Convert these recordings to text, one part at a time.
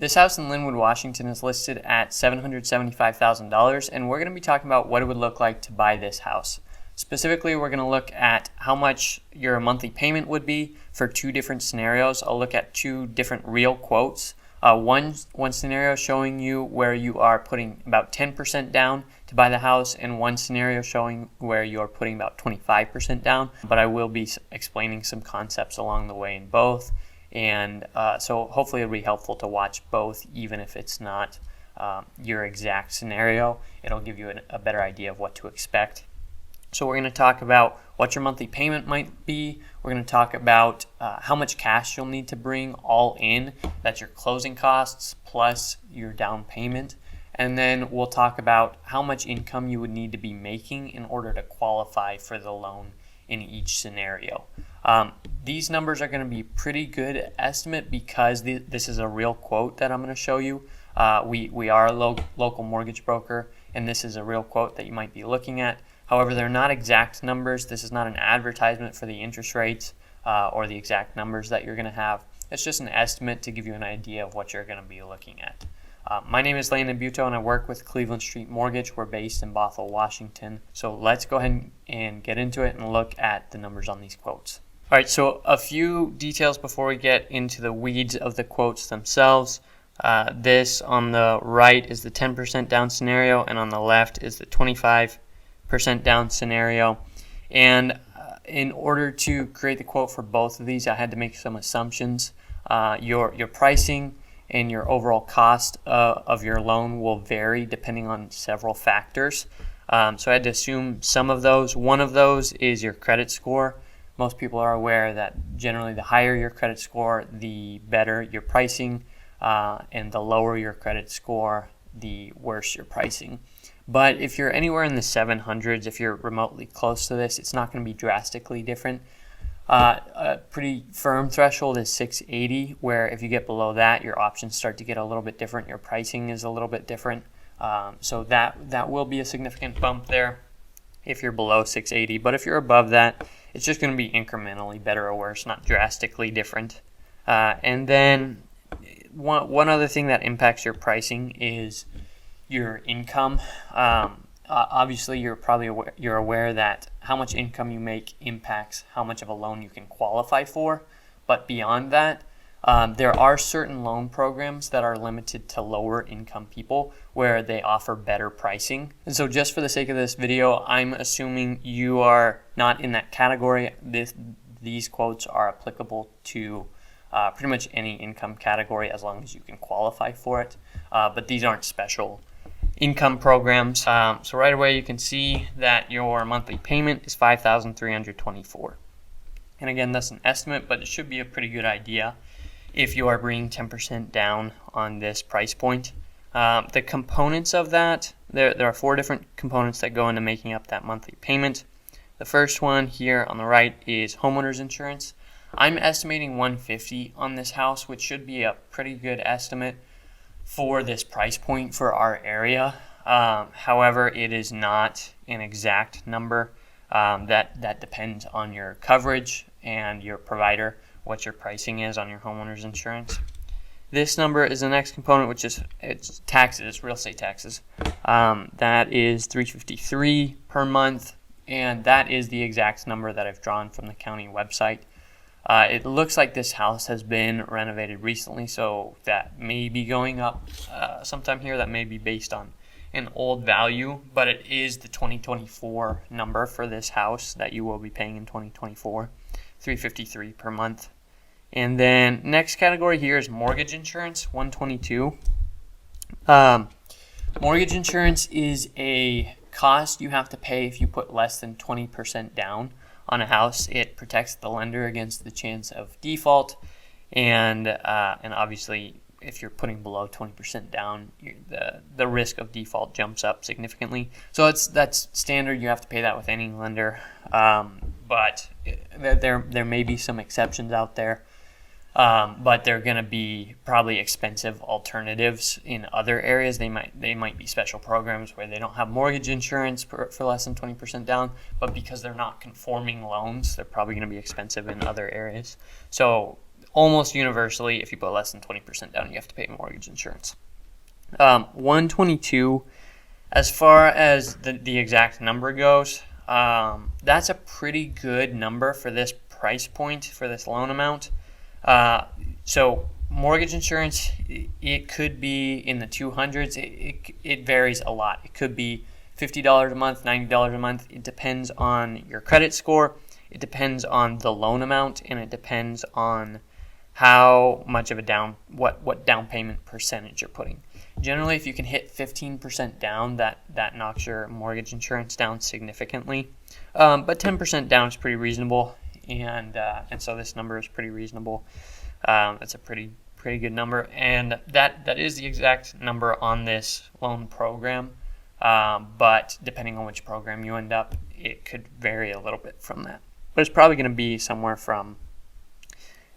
This house in Lynnwood, Washington is listed at $775,000, and we're going to be talking about what it would look like to buy this house. Specifically, we're going to look at how much your monthly payment would be for two different scenarios. I'll look at two different real quotes. One scenario showing you where you are putting about 10% down to buy the house, and one scenario showing where you are putting about 25% down. But I will be explaining some concepts along the way in both. And so hopefully it'll be helpful to watch both, even if it's not your exact scenario. It'll give you a better idea of what to expect. So we're going to talk about what your monthly payment might be. We're going to talk about how much cash you'll need to bring all in. That's your closing costs plus your down payment. And then we'll talk about how much income you would need to be making in order to qualify for the loan in each scenario. These numbers are going to be pretty good estimate because this is a real quote that I'm going to show you. We are a local mortgage broker, and this is a real quote that you might be looking at. However, they're not exact numbers. This is not an advertisement for the interest rates or the exact numbers that you're going to have. It's just an estimate to give you an idea of what you're going to be looking at. My name is Lynnwood, and I work with Cleveland Street Mortgage. We're based in Bothell, Washington. So let's go ahead and get into it and look at the numbers on these quotes. All right, so a few details before we get into the weeds of the quotes themselves. This on the right is the 10% down scenario, and on the left is the 25% down scenario. And in order to create the quote for both of these, I had to make some assumptions. Your pricing and your overall cost of your loan will vary depending on several factors. So I had to assume some of those. One of those is your credit score. Most people are aware that generally the higher your credit score, the better your pricing, and the lower your credit score, the worse your pricing. But if you're anywhere in the 700s, if you're remotely close to this, it's not going to be drastically different. A pretty firm threshold is 680, where if you get below that, your options start to get a little bit different. Your pricing is a little bit different. So that will be a significant bump there if you're below 680. But if you're above that, it's just going to be incrementally better or worse, not drastically different. And then one other thing that impacts your pricing is your income. Obviously, you're aware that how much income you make impacts how much of a loan you can qualify for. But beyond that, there are certain loan programs that are limited to lower income people where they offer better pricing. And so just for the sake of this video, I'm assuming you are not in that category. These quotes are applicable to pretty much any income category as long as you can qualify for it. But these aren't special income programs. So right away you can see that your monthly payment is $5,324. And again, that's an estimate, but it should be a pretty good idea if you are bringing 10% down on this price point. The components of that, there are four different components that go into making up that monthly payment. The first one here on the right is homeowner's insurance. I'm estimating $150 on this house, which should be a pretty good estimate for this price point for our area. However, it is not an exact number. That depends on your coverage and your provider, what your pricing is on your homeowner's insurance. This number is the next component, which is it's taxes, real estate taxes. That is $353 per month, and that is the exact number that I've drawn from the county website. It looks like this house has been renovated recently, so that may be going up sometime here. That may be based on an old value, but it is the 2024 number for this house that you will be paying in 2024, $353 per month. And then next category here is mortgage insurance, $122. Mortgage insurance is a cost you have to pay if you put less than 20% down on a house. It protects the lender against the chance of default, and obviously if you're putting below 20% down, the risk of default jumps up significantly. So that's standard. You have to pay that with any lender, but there may be some exceptions out there. But they're going to be probably expensive alternatives in other areas. They might be special programs where they don't have mortgage insurance for less than 20% down, but because they're not conforming loans, they're probably going to be expensive in other areas. So almost universally, if you put less than 20% down, you have to pay mortgage insurance. 122, as far as the exact number goes, that's a pretty good number for this price point, for this loan amount. So mortgage insurance, it could be in the 200s. It varies a lot. It could be $50 a month, $90 a month. It depends on your credit score. It depends on the loan amount, and it depends on how much of a what down payment percentage you're putting. Generally, if you can hit 15% down, that knocks your mortgage insurance down significantly. But 10% down is pretty reasonable, and so this number is pretty reasonable. It's a pretty good number, and that is the exact number on this loan program. But depending on which program you end up, it could vary a little bit from that. But it's probably going to be somewhere from,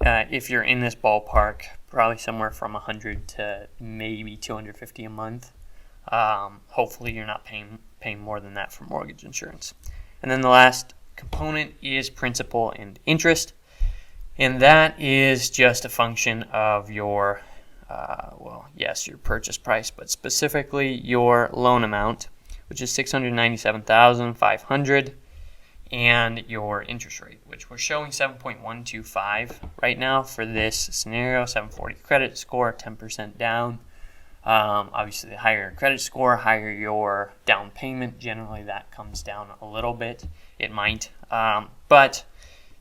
if you're in this ballpark, probably somewhere from 100 to maybe 250 a month. Hopefully you're not paying more than that for mortgage insurance. And then the last component is principal and interest. And that is just a function of your, your purchase price, but specifically your loan amount, which is $697,500, and your interest rate, which we're showing 7.125 right now for this scenario. 740 credit score, 10% down. Obviously, the higher your credit score, higher your down payment. Generally, that comes down a little bit. It might, but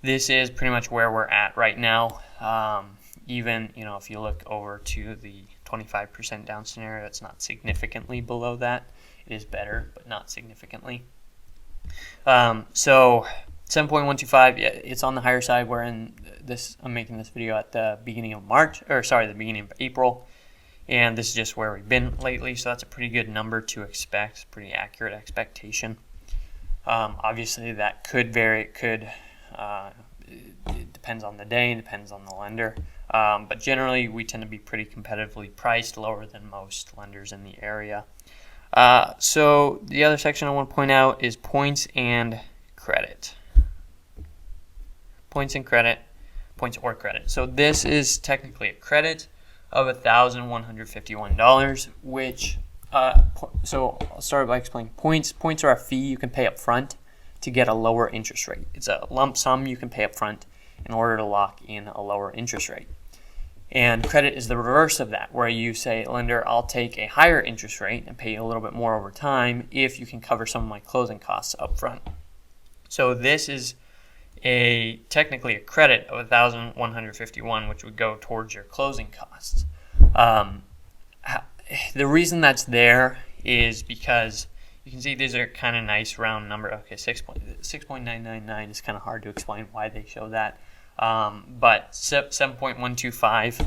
this is pretty much where we're at right now. Even, if you look over to the 25% down scenario, it's not significantly below that. It is better, but not significantly. So 7.125, yeah, it's on the higher side. I'm making this video at the beginning of the beginning of April. And this is just where we've been lately. So that's a pretty good number to expect, pretty accurate expectation. Obviously that could vary. It depends on the day, depends on the lender. But generally, we tend to be pretty competitively priced, lower than most lenders in the area. So the other section I want to point out is points and credit. Points or credit. So this is technically a credit of $1,151, which, so I'll start by explaining points. Points are a fee you can pay up front to get a lower interest rate. It's a lump sum you can pay up front in order to lock in a lower interest rate. And credit is the reverse of that, where you say, lender, I'll take a higher interest rate and pay you a little bit more over time if you can cover some of my closing costs up front. So this is technically a credit of $1,151, which would go towards your closing costs. The reason that's there is because you can see these are kind of nice round number. Okay, 6.999 is kind of hard to explain why they show that. But 7.125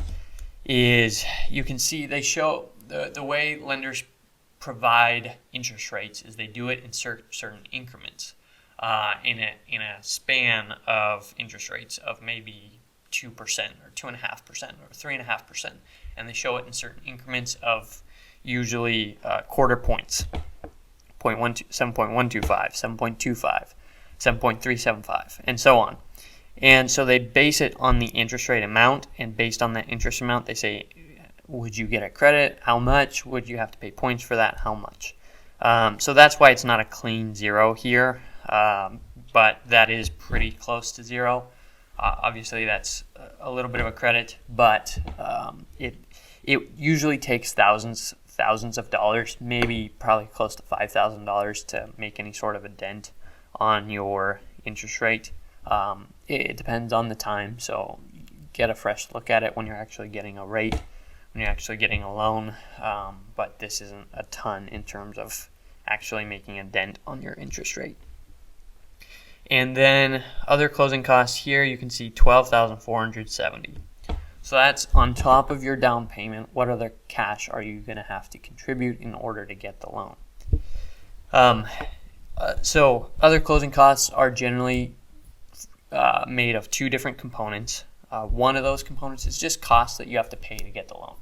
is, you can see they show the way lenders provide interest rates is they do it in certain increments in a span of interest rates of maybe 2% or 2.5% or 3.5%, and they show it in certain increments of usually quarter points. 7.125, 7.25, 7.375, and so on. And so they base it on the interest rate amount, and based on that interest amount, they say, would you get a credit? How much? Would you have to pay points for that? How much? So that's why it's not a clean zero here, but that is pretty close to zero. Obviously, that's a little bit of a credit, but it usually takes thousands of dollars, maybe probably close to $5,000 to make any sort of a dent on your interest rate. It depends on the time, so get a fresh look at it when you're actually getting a rate, when you're actually getting a loan, but this isn't a ton in terms of actually making a dent on your interest rate. And then other closing costs here, you can see $12,470. So that's on top of your down payment. What other cash are you going to have to contribute in order to get the loan? So other closing costs are generally made of two different components. One of those components is just costs that you have to pay to get the loan.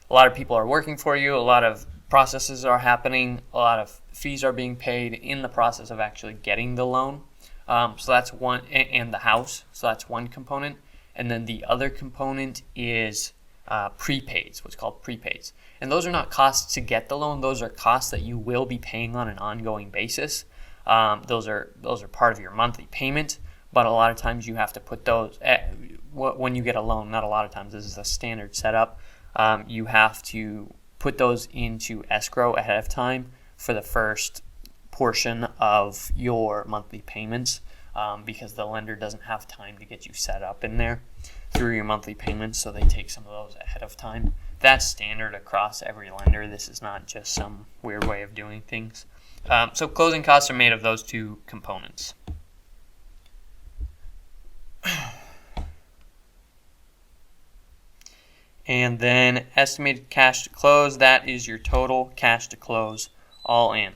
A lot of people are working for you. A lot of processes are happening. A lot of fees are being paid in the process of actually getting the loan. So that's one, and the house. So that's one component. and then the other component is prepaids, what's called prepaids. And those are not costs to get the loan; those are costs that you will be paying on an ongoing basis. Those are part of your monthly payment, but a lot of times you have to put those when you get a loan. Not a lot of times. This is a standard setup. You have to put those into escrow ahead of time for the first portion of your monthly payments, because the lender doesn't have time to get you set up in there through your monthly payments, so they take some of those ahead of time. That's standard across every lender. This is not just some weird way of doing things. So closing costs are made of those two components. And then estimated cash to close, that is your total cash to close all in.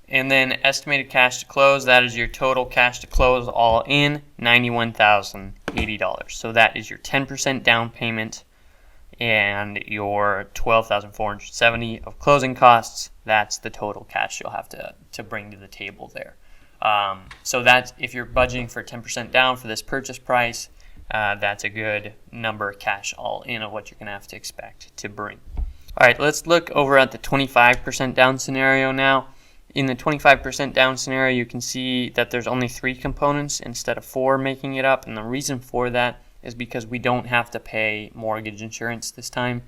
And then estimated cash to close, that is your total cash to close all in, $91,080. So that is your 10% down payment and your $12,470 of closing costs. That's the total cash you'll have to bring to the table there. So that's, if you're budgeting for 10% down for this purchase price, that's a good number of cash all in of what you're going to have to expect to bring. All right, let's look over at the 25% down scenario now. In the 25% down scenario, you can see that there's only 3 components instead of 4 making it up. And the reason for that is because we don't have to pay mortgage insurance this time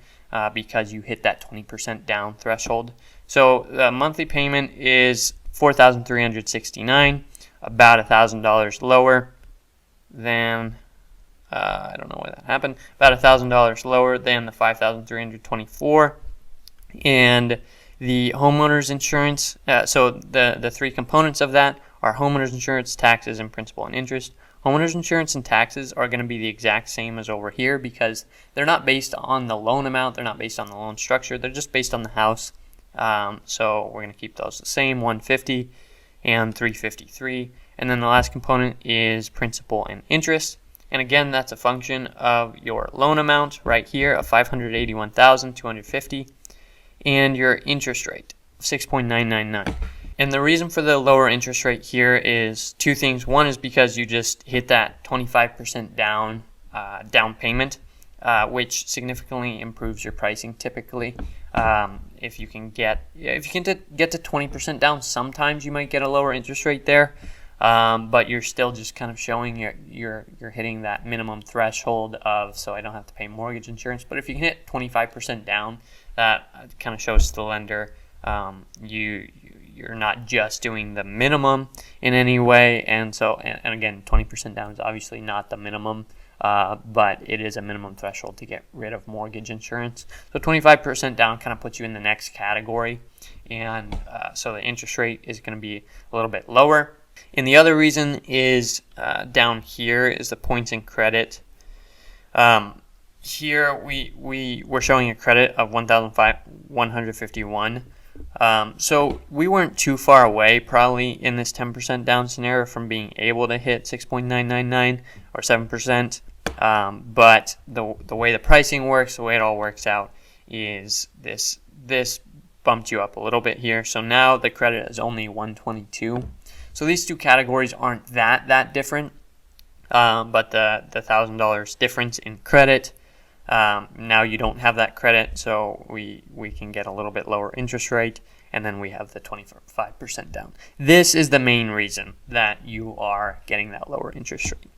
because you hit that 20% down threshold. So the monthly payment is $4,369, about $1,000 lower than, I don't know why that happened, about $1,000 lower than the $5,324. And the homeowner's insurance, so the 3 components of that are homeowner's insurance, taxes, and principal and interest. Homeowner's insurance and taxes are going to be the exact same as over here because they're not based on the loan amount, they're not based on the loan structure, they're just based on the house. So we're going to keep those the same, $150 and $353. And then the last component is principal and interest. And again, that's a function of your loan amount right here of $581,250. And your interest rate, 6.999. And the reason for the lower interest rate here is 2 things. One is because you just hit that 25% down payment, which significantly improves your pricing typically. If you can get to 20% down, sometimes you might get a lower interest rate there, but you're still just kind of showing you're hitting that minimum threshold of, so I don't have to pay mortgage insurance. But if you can hit 25% down, that kind of shows to the lender you're not just doing the minimum in any way. And so, and again, 20% down is obviously not the minimum, but it is a minimum threshold to get rid of mortgage insurance. So 25% down kind of puts you in the next category, and so the interest rate is going to be a little bit lower. And the other reason is down here is the points in credit. Here we're showing a credit of 1,151. So we weren't too far away probably in this 10% down scenario from being able to hit 6.999 or 7%. But the way the pricing works, the way it all works out is this bumped you up a little bit here. So now the credit is only 122. So these 2 categories aren't that different, but the $1,000 difference in credit, now you don't have that credit, so we can get a little bit lower interest rate, and then we have the 25% down. This is the main reason that you are getting that lower interest rate.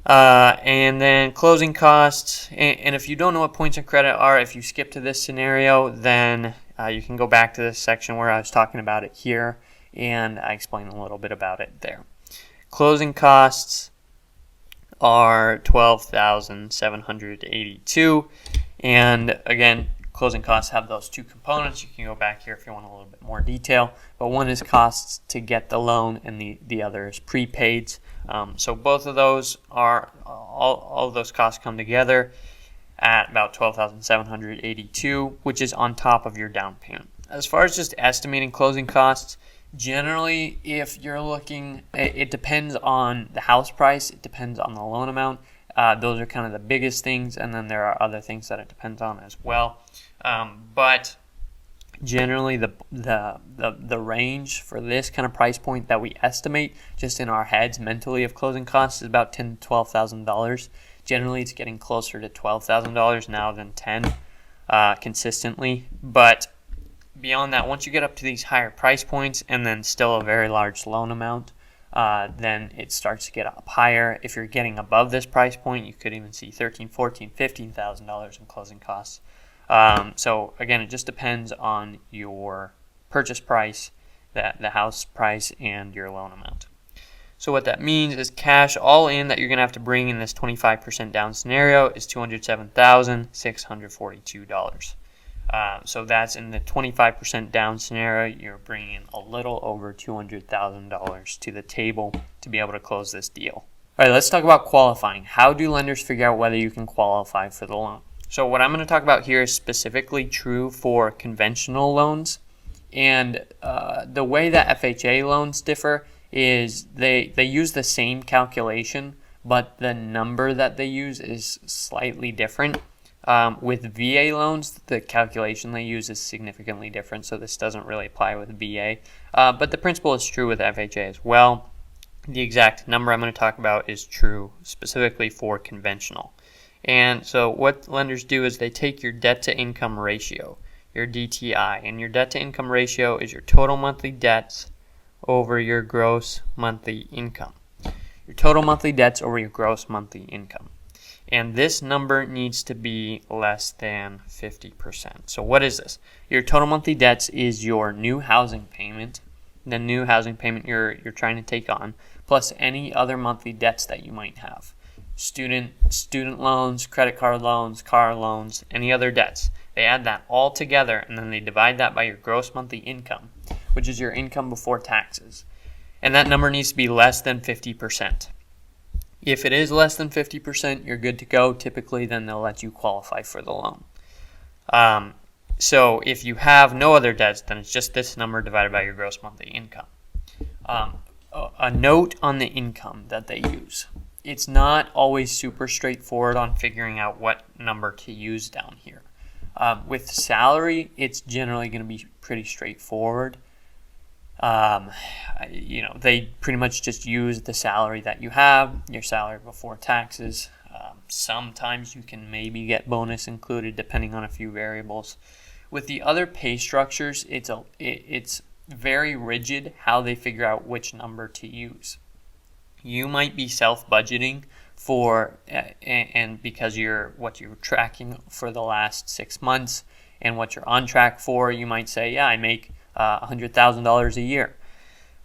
And then closing costs, and if you don't know what points in credit are, if you skip to this scenario, then you can go back to this section where I was talking about it here, and I explained a little bit about it there. Closing costs are $12,782, and again, closing costs have those 2 components. You can go back here if you want a little bit more detail, but one is costs to get the loan, and the other is prepaids. So both of those are all of those costs come together at about $12,782, which is on top of your down payment. As far as just estimating closing costs, generally, if you're looking, it depends on the house price, it depends on the loan amount. Those are kind of the biggest things, and then there are other things that it depends on as well. But Generally, the range for this kind of price point that we estimate just in our heads mentally of closing costs is about $10,000 to $12,000. Generally, it's getting closer to $12,000 now than $10,000 consistently. But beyond that, once you get up to these higher price points and then still a very large loan amount, then it starts to get up higher. If you're getting above this price point, you could even see $13,000, $14,000, $15,000 in closing costs. So again, it just depends on your purchase price, the house price, and your loan amount. So what that means is cash all in that you're going to have to bring in this 25% down scenario is $207,642. So that's in the 25% down scenario, you're bringing a little over $200,000 to the table to be able to close this deal. All right, let's talk about qualifying. How do lenders figure out whether you can qualify for the loan? So what I'm going to talk about here is specifically true for conventional loans. And the way that FHA loans differ is they use the same calculation, but the number that they use is slightly different. With VA loans, the calculation they use is significantly different, so this doesn't really apply with VA. But the principle is true with FHA as well. The exact number I'm going to talk about is true specifically for conventional. And so what lenders do is they take your debt-to-income ratio, your DTI, and your debt-to-income ratio is your total monthly debts over your gross monthly income. Your total monthly debts over your gross monthly income. And this number needs to be less than 50%. So what is this? Your total monthly debts is your new housing payment, the new housing payment you're trying to take on, plus any other monthly debts that you might have. Student loans, credit card loans, car loans, any other debts. They add that all together and then they divide that by your gross monthly income, which is your income before taxes. And that number needs to be less than 50%. If it is less than 50%, you're good to go. Typically, then they'll let you qualify for the loan. So if you have no other debts, then it's just this number divided by your gross monthly income. A note on the income that they use. It's not always super straightforward on figuring out what number to use down here. With salary, it's generally going to be pretty straightforward. They pretty much just use the salary that you have, your salary before taxes. Sometimes you can maybe get bonus included depending on a few variables. With the other pay structures, it's very rigid how they figure out which number to use. You might be self-budgeting for, and because what you're tracking for the last 6 months and what you're on track for, you might say, yeah, I make $100,000 a year.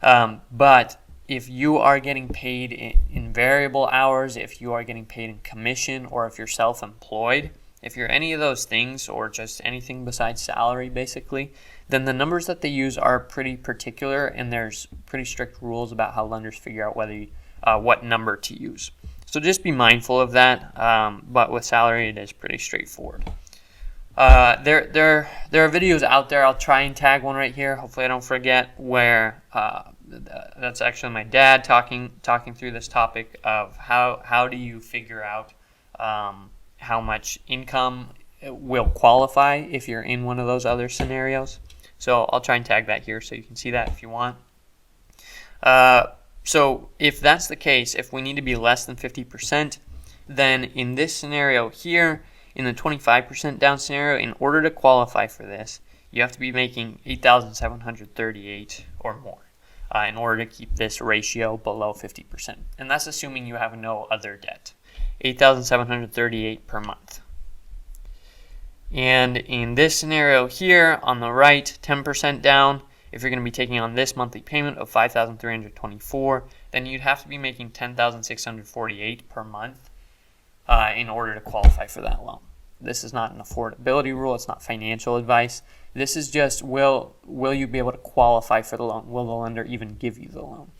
But if you are getting paid in variable hours, if you are getting paid in commission, or if you're self-employed, if you're any of those things or just anything besides salary basically, then the numbers that they use are pretty particular and there's pretty strict rules about how lenders figure out what number to use. So just be mindful of that, but with salary it is pretty straightforward. There are videos out there. I'll try and tag one right here. Hopefully I don't forget, where that's actually my dad talking through this topic of how do you figure out how much income will qualify if you're in one of those other scenarios. So I'll try and tag that here so you can see that if you want. So if that's the case, if we need to be less than 50%, then in this scenario here, in the 25% down scenario, in order to qualify for this, you have to be making $8,738 or more in order to keep this ratio below 50%. And that's assuming you have no other debt. $8,738 per month. And in this scenario here, on the right, 10% down, if you're going to be taking on this monthly payment of $5,324, then you'd have to be making $10,648 per month in order to qualify for that loan. This is not an affordability rule. It's not financial advice. This is just, will you be able to qualify for the loan? Will the lender even give you the loan?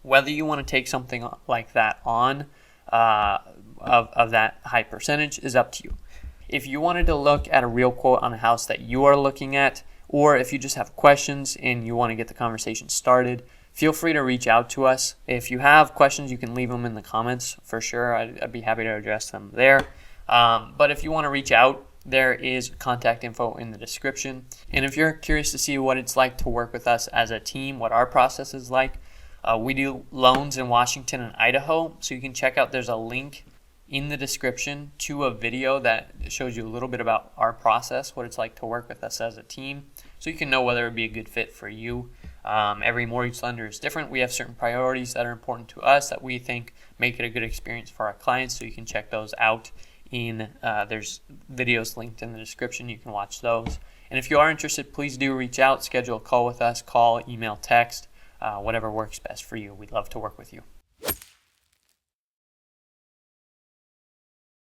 Whether you want to take something like that on of that high percentage is up to you. If you wanted to look at a real quote on a house that you are looking at, or if you just have questions and you want to get the conversation started, feel free to reach out to us. If you have questions, you can leave them in the comments for sure. I'd be happy to address them there. But if you want to reach out there is contact info in the description. And if you're curious to see what it's like to work with us as a team, what our process is like, we do loans in Washington and Idaho, so you can check out, there's a link in the description to a video that shows you a little bit about our process, what it's like to work with us as a team, so you can know whether it would be a good fit for you. Every mortgage lender is different. We have certain priorities that are important to us that we think make it a good experience for our clients, so you can check those out. There's videos linked in the description. You can watch those. And if you are interested, please do reach out, schedule a call with us, call, email, text, whatever works best for you. We'd love to work with you.